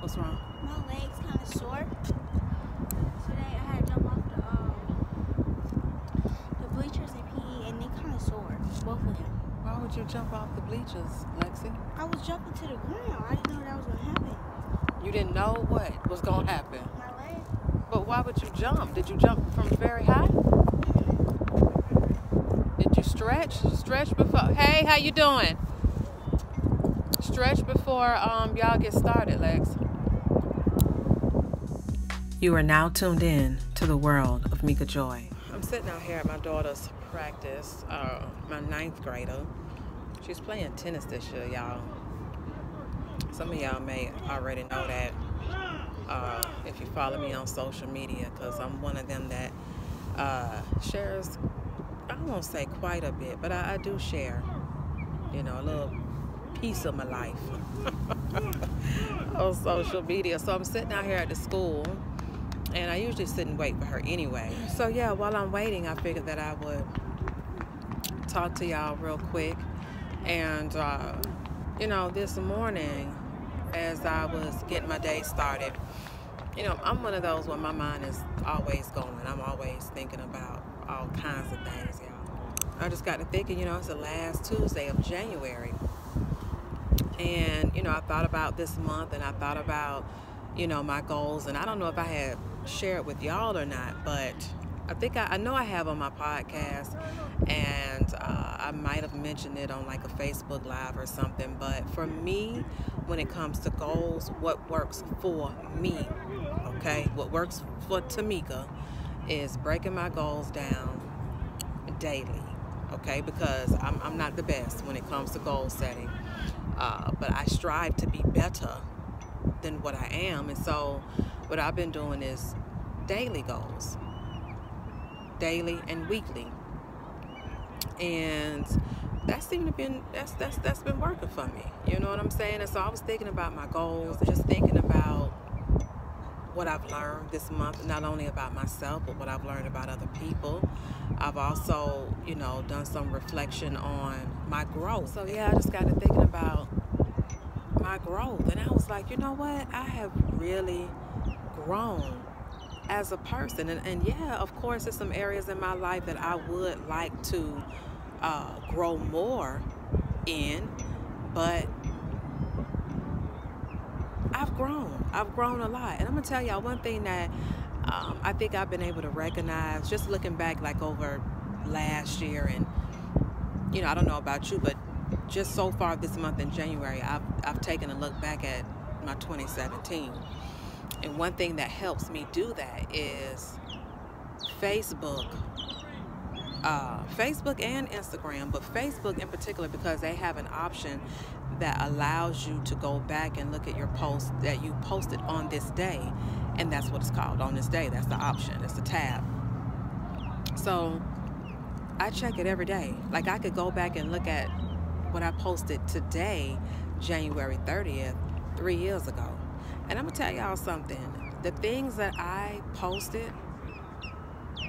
What's wrong? My legs kind of sore. Today I had to jump off the bleachers in PE and they kind of sore, both of them. Why would you jump off the bleachers, Lexi? I was jumping to the ground. I didn't know that was going to happen. You didn't know what was going to happen. My leg. But why would you jump? Did you jump from very high? Did you stretch? Stretch before. Hey, how you doing? Stretch before y'all get started, Lex. You are now tuned in to the world of Mika Joy. I'm sitting out here at my daughter's practice, my 9th grader. She's playing tennis this year, y'all. Some of y'all may already know that if you follow me on social media, because I'm one of them that shares, I won't say quite a bit, but I do share, you know, a little piece of my life on social media. So I'm sitting out here at the school, and I usually sit and wait for her anyway. So yeah, while I'm waiting, I figured that I would talk to y'all real quick. And you know, this morning as I was getting my day started, you know, I'm one of those where my mind is always going. I'm always thinking about all kinds of things, y'all. I just got to thinking, you know, it's the last Tuesday of January. And, you know, I thought about this month, and I thought about, you know, my goals. And I don't know if I had shared with y'all or not, but I think I know I have on my podcast, and I might have mentioned it on like a Facebook Live or something. But for me, when it comes to goals, what works for me, okay, what works for Tamika is breaking my goals down daily, okay, because I'm not the best when it comes to goal setting. But I strive to be better than what I am. And so what I've been doing is daily goals, daily and weekly. And that's been working for me. You know what I'm saying? And so I was thinking about my goals, just thinking about what I've learned this month, not only about myself, but what I've learned about other people. I've also, you know, done some reflection on my growth. So yeah, I just got to thinking about my growth, and I was like, you know what? I have really grown as a person. And yeah, of course, there's some areas in my life that I would like to grow more in, but I've grown a lot. And I'm gonna tell y'all one thing that I think I've been able to recognize, just looking back like over last year, and you know, I don't know about you, but just so far this month in January, I've taken a look back at my 2017. And one thing that helps me do that is Facebook and Instagram, but Facebook in particular, because they have an option that allows you to go back and look at your posts that you posted on this day. And that's what it's called, on this day. That's the option, it's the tab. So I check it every day. Like, I could go back and look at what I posted today, January 30th, 3 years ago. And I'm gonna tell y'all something. The things that I posted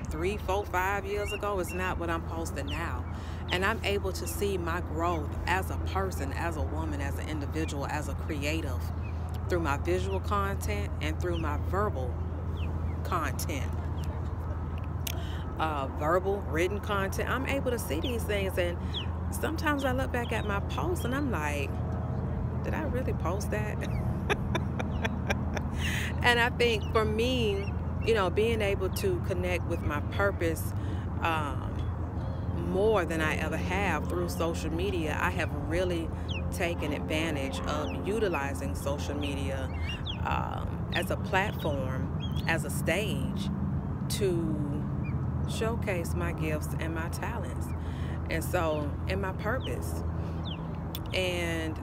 3, 4, 5 years ago is not what I'm posting now. And I'm able to see my growth as a person, as a woman, as an individual, as a creative, through my visual content and through my verbal content. Verbal, written content. I'm able to see these things, and sometimes I look back at my posts and I'm like, did I really post that? And I think for me, you know, being able to connect with my purpose more than I ever have through social media, I have really taken advantage of utilizing social media as a platform, as a stage to showcase my gifts and my talents, and so, and my purpose. And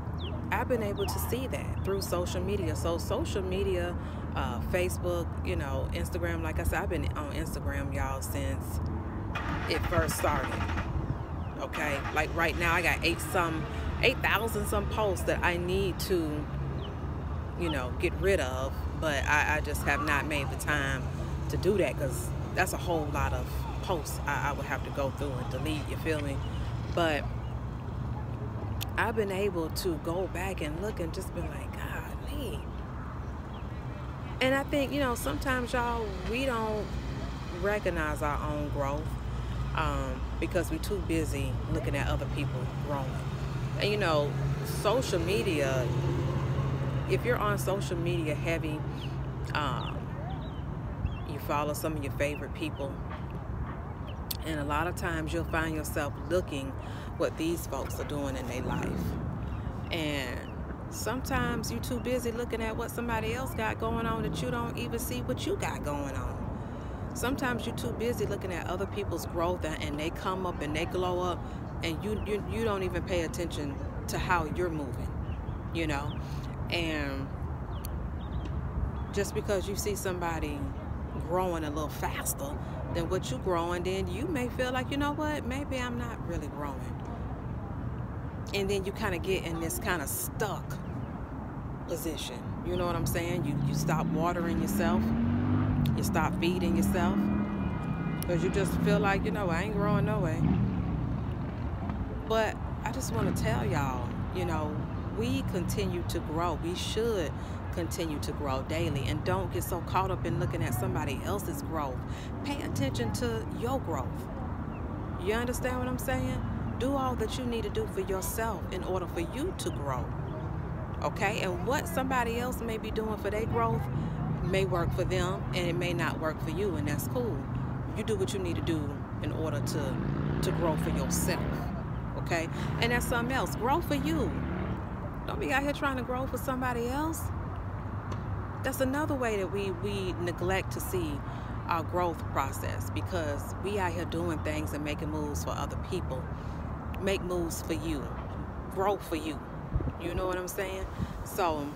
I've been able to see that through social media. So social media, Facebook, you know, Instagram, like I said, I've been on Instagram, y'all, since it first started. Okay, like right now I got 8,000 some posts that I need to, you know, get rid of, but I just have not made the time to do that, because that's a whole lot of posts I would have to go through and delete, you feel me? But I've been able to go back and look and just been like, golly, And I think, you know, sometimes y'all, we don't recognize our own growth because we're too busy looking at other people growing. And you know, social media, if you're on social media heavy, you follow some of your favorite people, and a lot of times you'll find yourself looking what these folks are doing in their life. And sometimes you're too busy looking at what somebody else got going on that you don't even see what you got going on. Sometimes you're too busy looking at other people's growth, and they come up and they glow up, and you don't even pay attention to how you're moving, you know. And just because you see somebody growing a little faster than what you're growing, then you may feel like, you know what, maybe I'm not really growing. And then you kind of get in this kind of stuck position. You know what I'm saying? You stop watering yourself. You stop feeding yourself. Because you just feel like, you know, I ain't growing no way. But I just want to tell y'all, you know, we continue to grow. We should continue to grow daily. And don't get so caught up in looking at somebody else's growth. Pay attention to your growth. You understand what I'm saying? Do all that you need to do for yourself in order for you to grow. Okay? And what somebody else may be doing for their growth may work for them, and it may not work for you, and that's cool. You do what you need to do in order to grow for yourself. Okay? And that's something else. Grow for you. Don't be out here trying to grow for somebody else. That's another way that we neglect to see our growth process, because we out here doing things and making moves for other people. Make moves for you. Grow for you. You know what I'm saying? So,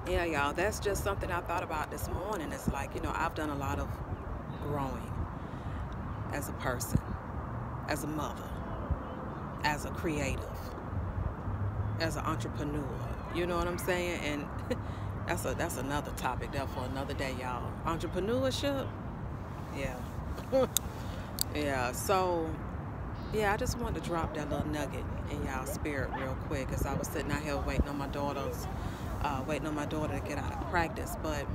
yeah, y'all, that's just something I thought about this morning. It's like, you know, I've done a lot of growing as a person, as a mother, as a creative, as an entrepreneur. You know what I'm saying? And that's another topic there for another day, y'all. Entrepreneurship? Yeah. Yeah, so, yeah, I just wanted to drop that little nugget in y'all's spirit real quick, as I was sitting out here waiting on my daughter to get out of practice. But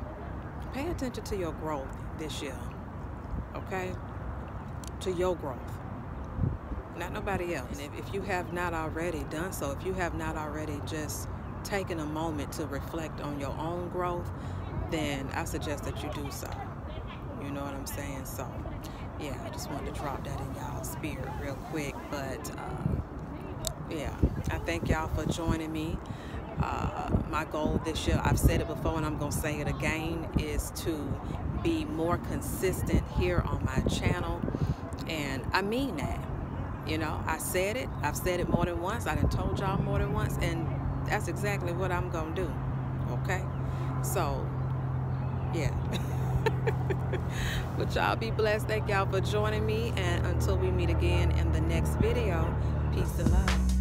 pay attention to your growth this year, okay? To your growth, not nobody else. And if you have not already done so, if you have not already just taken a moment to reflect on your own growth, then I suggest that you do so. You know what I'm saying? So, yeah, I just wanted to drop that in y'all's spirit real quick. But, yeah, I thank y'all for joining me. My goal this year, I've said it before and I'm going to say it again, is to be more consistent here on my channel. And I mean that. You know, I said it. I've said it more than once. I done told y'all more than once. And that's exactly what I'm going to do. Okay? So, yeah. But y'all be blessed. Thank y'all for joining me. And until we meet again in the next video, peace and love.